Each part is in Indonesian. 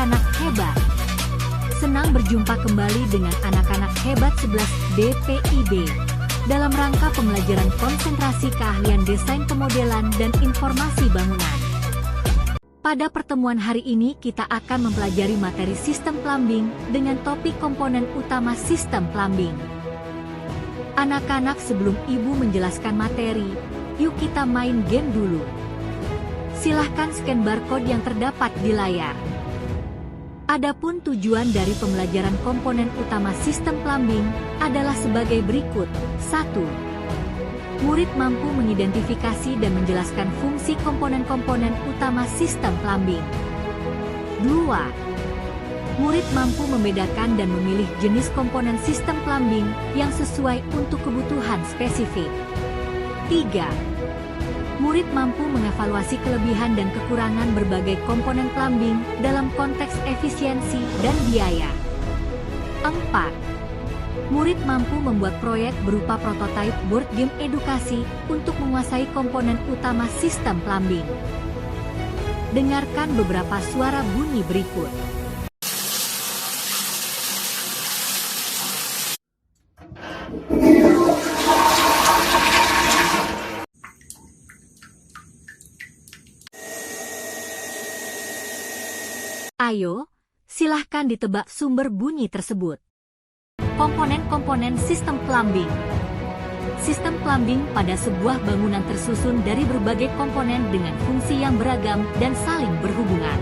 anak-anak hebat. Senang berjumpa kembali dengan anak-anak hebat 11 DPIB dalam rangka pembelajaran konsentrasi keahlian desain pemodelan dan informasi bangunan. Pada pertemuan hari ini kita akan mempelajari materi sistem plumbing dengan topik komponen utama sistem plumbing. Anak-anak, sebelum ibu menjelaskan materi, yuk kita main game dulu. Silahkan scan barcode yang terdapat di layar. Adapun tujuan dari pembelajaran komponen utama sistem plumbing adalah sebagai berikut. 1. Murid mampu mengidentifikasi dan menjelaskan fungsi komponen-komponen utama sistem plumbing. 2. Murid mampu membedakan dan memilih jenis komponen sistem plumbing yang sesuai untuk kebutuhan spesifik. 3. Murid mampu mengevaluasi kelebihan dan kekurangan berbagai komponen plumbing dalam konteks efisiensi dan biaya. 4. Murid mampu membuat proyek berupa prototipe board game edukasi untuk menguasai komponen utama sistem plumbing. Dengarkan beberapa suara bunyi berikut. Ayo, silahkan ditebak sumber bunyi tersebut. Komponen-komponen sistem plumbing. Sistem plumbing pada sebuah bangunan tersusun dari berbagai komponen dengan fungsi yang beragam dan saling berhubungan.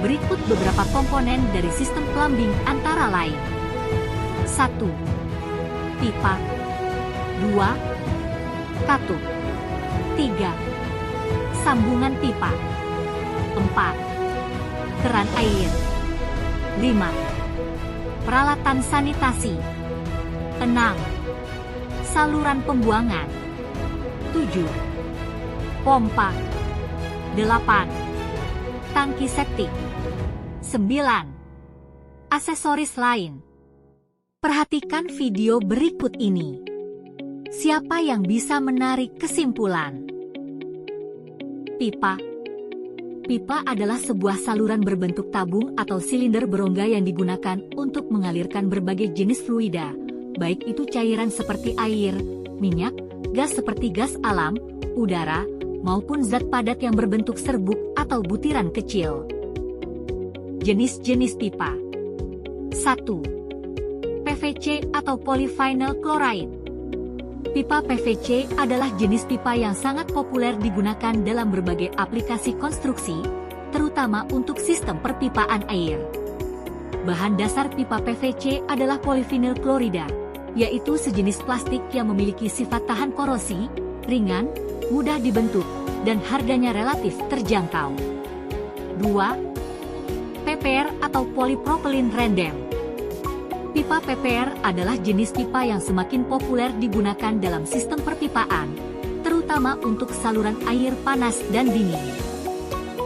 Berikut beberapa komponen dari sistem plumbing antara lain. 1. Pipa. 2. Katup. 3. Sambungan pipa. 4. Keran air. 5. Peralatan sanitasi. 6. Saluran pembuangan. 7. Pompa. 8. Tangki septik. 9. Aksesoris lain. Perhatikan video berikut ini. Siapa yang bisa menarik kesimpulan? Pipa. Pipa adalah sebuah saluran berbentuk tabung atau silinder berongga yang digunakan untuk mengalirkan berbagai jenis fluida, baik itu cairan seperti air, minyak, gas seperti gas alam, udara, maupun zat padat yang berbentuk serbuk atau butiran kecil. Jenis-jenis pipa. 1. PVC atau polyvinyl chloride. Pipa PVC adalah jenis pipa yang sangat populer digunakan dalam berbagai aplikasi konstruksi, terutama untuk sistem perpipaan air. Bahan dasar pipa PVC adalah polyvinyl chlorida, yaitu sejenis plastik yang memiliki sifat tahan korosi, ringan, mudah dibentuk, dan harganya relatif terjangkau. 2. PPR atau polypropylene random. Pipa PPR adalah jenis pipa yang semakin populer digunakan dalam sistem perpipaan, terutama untuk saluran air panas dan dingin.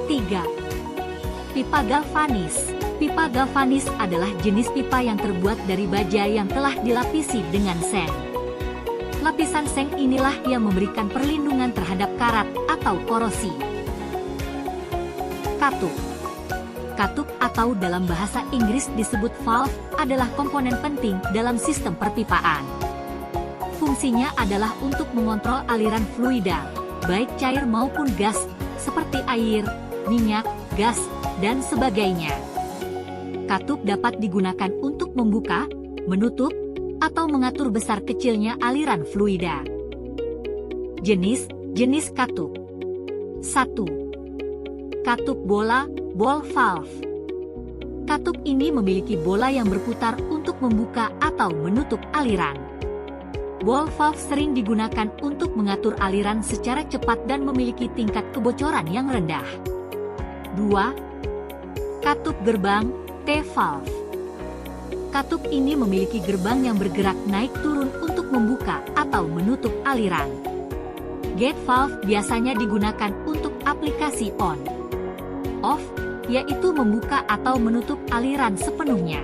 3. Pipa galvanis. Pipa galvanis adalah jenis pipa yang terbuat dari baja yang telah dilapisi dengan seng. Lapisan seng inilah yang memberikan perlindungan terhadap karat atau korosi. Katup. Katup atau dalam bahasa Inggris disebut valve adalah komponen penting dalam sistem perpipaan. Fungsinya adalah untuk mengontrol aliran fluida, baik cair maupun gas, seperti air, minyak, gas, dan sebagainya. Katup dapat digunakan untuk membuka, menutup, atau mengatur besar kecilnya aliran fluida. Jenis katup. 1. Katup bola, ball valve. Katup ini memiliki bola yang berputar untuk membuka atau menutup aliran. Ball valve sering digunakan untuk mengatur aliran secara cepat dan memiliki tingkat kebocoran yang rendah. 2. Katup gerbang, T-valve. Katup ini memiliki gerbang yang bergerak naik turun untuk membuka atau menutup aliran. Gate valve biasanya digunakan untuk aplikasi on, off, yaitu membuka atau menutup aliran sepenuhnya.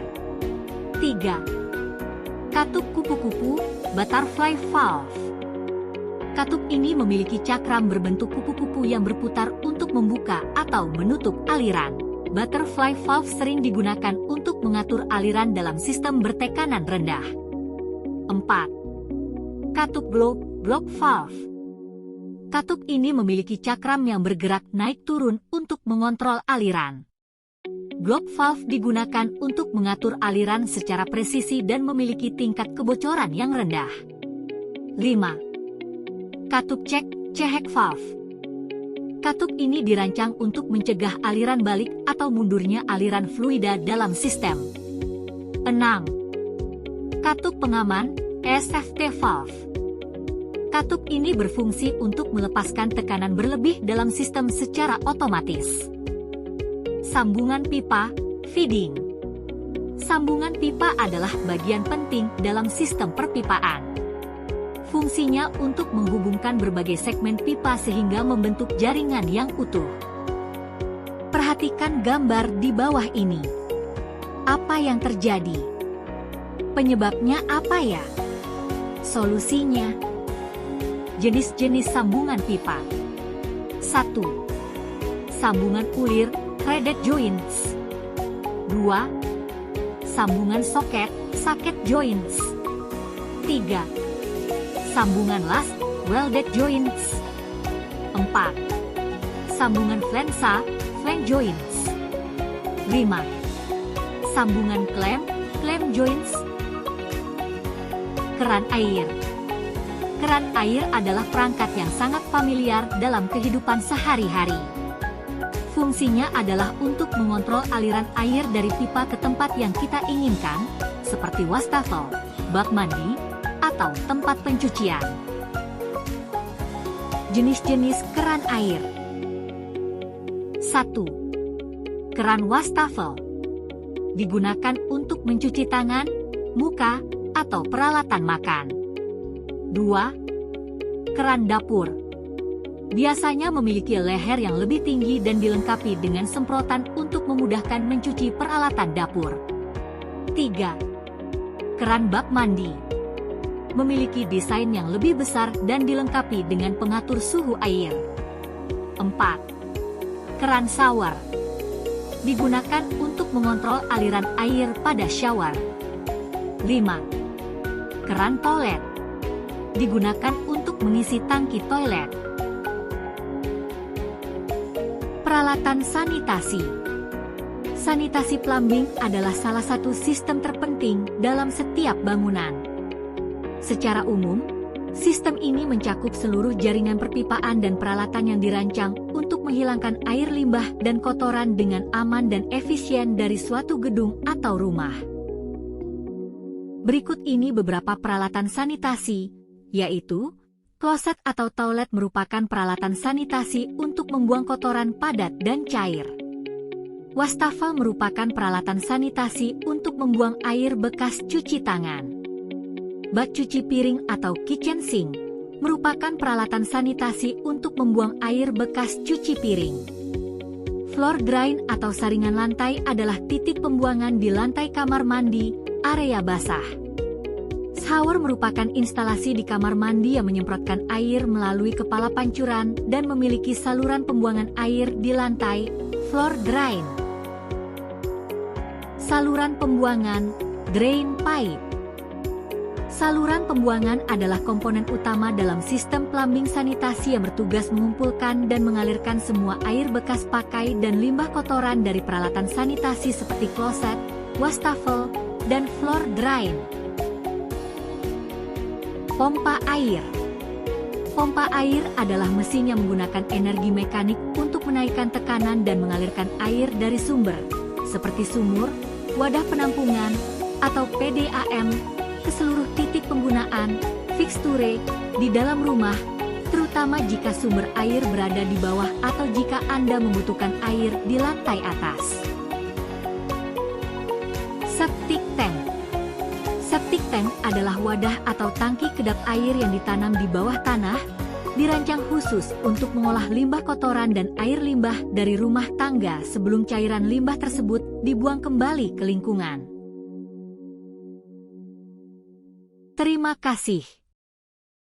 3. Katup kupu-kupu, butterfly valve. Katup ini memiliki cakram berbentuk kupu-kupu yang berputar untuk membuka atau menutup aliran. butterfly valve sering digunakan untuk mengatur aliran dalam sistem bertekanan rendah. 4. Katup block valve. Katup ini memiliki cakram yang bergerak naik turun untuk mengontrol aliran. Block valve digunakan untuk mengatur aliran secara presisi dan memiliki tingkat kebocoran yang rendah. 5. Katup cehek valve. Katup ini dirancang untuk mencegah aliran balik atau mundurnya aliran fluida dalam sistem. 6. Katup pengaman SFT valve. Katup ini berfungsi untuk melepaskan tekanan berlebih dalam sistem secara otomatis. Sambungan pipa feeding. Sambungan pipa adalah bagian penting dalam sistem perpipaan. Fungsinya untuk menghubungkan berbagai segmen pipa sehingga membentuk jaringan yang utuh. Perhatikan gambar di bawah ini. Apa yang terjadi? Penyebabnya apa ya? Solusinya. Jenis-jenis sambungan pipa. 1. Sambungan ulir threaded joints. 2. Sambungan socket joints. 3. Sambungan las welded joints. 4. Sambungan flange joints. 5. Sambungan clamp joints. Keran air. Keran air adalah perangkat yang sangat familiar dalam kehidupan sehari-hari. Fungsinya adalah untuk mengontrol aliran air dari pipa ke tempat yang kita inginkan, seperti wastafel, bak mandi, atau tempat pencucian. Jenis-jenis keran air. 1. Keran wastafel. Digunakan untuk mencuci tangan, muka, atau peralatan makan. 2. Keran dapur. Biasanya memiliki leher yang lebih tinggi dan dilengkapi dengan semprotan untuk memudahkan mencuci peralatan dapur. 3. Keran bak mandi. Memiliki desain yang lebih besar dan dilengkapi dengan pengatur suhu air. 4. Keran shower. Digunakan untuk mengontrol aliran air pada shower. 5. Keran toilet. Digunakan untuk mengisi tangki toilet. Peralatan sanitasi. Sanitasi plumbing adalah salah satu sistem terpenting dalam setiap bangunan. Secara umum, sistem ini mencakup seluruh jaringan perpipaan dan peralatan yang dirancang untuk menghilangkan air limbah dan kotoran dengan aman dan efisien dari suatu gedung atau rumah. Berikut ini beberapa peralatan sanitasi, yaitu kloset atau toilet merupakan peralatan sanitasi untuk membuang kotoran padat dan cair. Wastafel merupakan peralatan sanitasi untuk membuang air bekas cuci tangan. Bak cuci piring atau kitchen sink merupakan peralatan sanitasi untuk membuang air bekas cuci piring. Floor drain atau saringan lantai adalah titik pembuangan di lantai kamar mandi, area basah. Shower merupakan instalasi di kamar mandi yang menyemprotkan air melalui kepala pancuran dan memiliki saluran pembuangan air di lantai, floor drain. Saluran pembuangan, drain pipe. Saluran pembuangan adalah komponen utama dalam sistem plumbing sanitasi yang bertugas mengumpulkan dan mengalirkan semua air bekas pakai dan limbah kotoran dari peralatan sanitasi seperti kloset, wastafel, dan floor drain. Pompa air. Pompa air adalah mesin yang menggunakan energi mekanik untuk menaikkan tekanan dan mengalirkan air dari sumber, seperti sumur, wadah penampungan, atau PDAM, ke seluruh titik penggunaan, fixture, di dalam rumah, terutama jika sumber air berada di bawah atau jika Anda membutuhkan air di lantai atas. Septic tank. Septic tank adalah wadah atau tangki kedap air yang ditanam di bawah tanah, dirancang khusus untuk mengolah limbah kotoran dan air limbah dari rumah tangga sebelum cairan limbah tersebut dibuang kembali ke lingkungan. Terima kasih.